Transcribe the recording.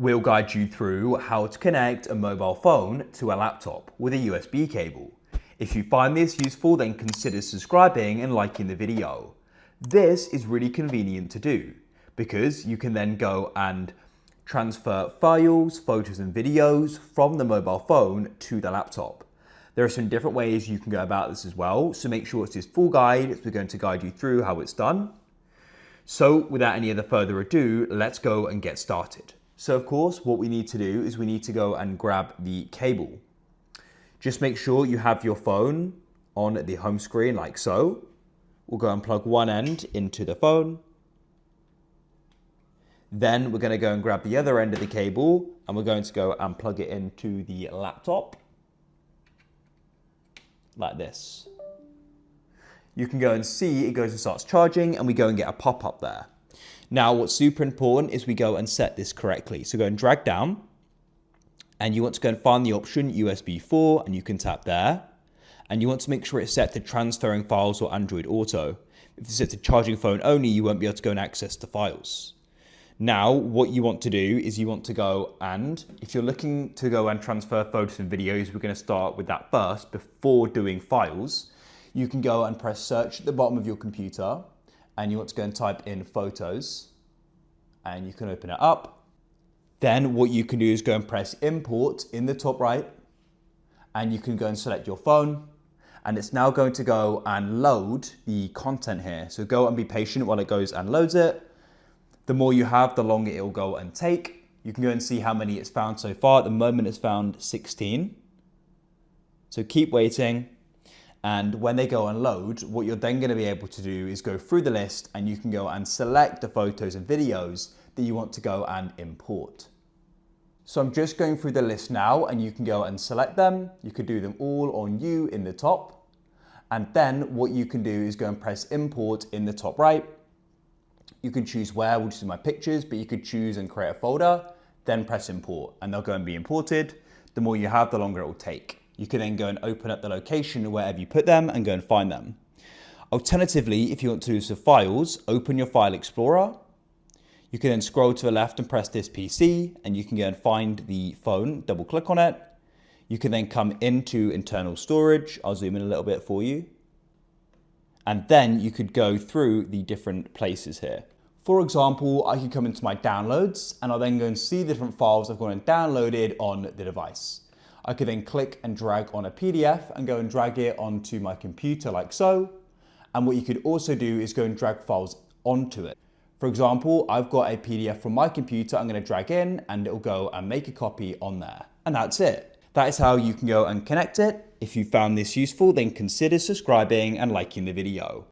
We'll guide you through how to connect a mobile phone to a laptop with a USB cable. If you find this useful, then consider subscribing and liking the video. This is really convenient to do because you can then go and transfer files, photos and videos from the mobile phone to the laptop. There are some different ways you can go about this as well, so make sure it's this full guide. We're going to guide you through how it's done. So without any other further ado, let's go and get started. So of course, what we need to do is we need to go and grab the cable. Just make sure you have your phone on the home screen like so. We'll go and plug one end into the phone. Then we're going to go and grab the other end of the cable and we're going to go and plug it into the laptop like this. You can go and see it goes and starts charging and we go and get a pop-up there. Now what's super important is we go and set this correctly. So go and drag down and you want to go and find the option USB 4 and you can tap there. And you want to make sure it's set to transferring files or Android Auto. If it's set to charging phone only, you won't be able to go and access the files. Now, what you want to do is you want to go and, if you're looking to go and transfer photos and videos, we're going to start with that first before doing files. You can go and press search at the bottom of your computer and you want to go and type in photos and you can open it up. Then what you can do is go and press import in the top right and you can go and select your phone and it's now going to go and load the content here. So go and be patient while it goes and loads it. The more you have, the longer it will go and take. You can go and see how many it's found so far. At the moment it's found 16. So keep waiting. And when they go and load, what you're then going to be able to do is go through the list and you can go and select the photos and videos that you want to go and import. So I'm just going through the list now and you can go and select them. You could do them all on you in the top. And then what you can do is go and press import in the top right. You can choose where, we'll just do my pictures, but you could choose and create a folder, then press import and they'll go and be imported. The more you have, the longer it will take. You can then go and open up the location wherever you put them and go and find them. Alternatively, if you want to use the files, open your file explorer. You can then scroll to the left and press this PC and you can go and find the phone, double click on it. You can then come into internal storage. I'll zoom in a little bit for you. And then you could go through the different places here. For example, I could come into my downloads and I'll then go and see the different files I've gone and downloaded on the device. I could then click and drag on a PDF and go and drag it onto my computer like so. And what you could also do is go and drag files onto it. For example, I've got a PDF from my computer I'm going to drag in and it'll go and make a copy on there. And that's it. That is how you can go and connect it. If you found this useful, then consider subscribing and liking the video.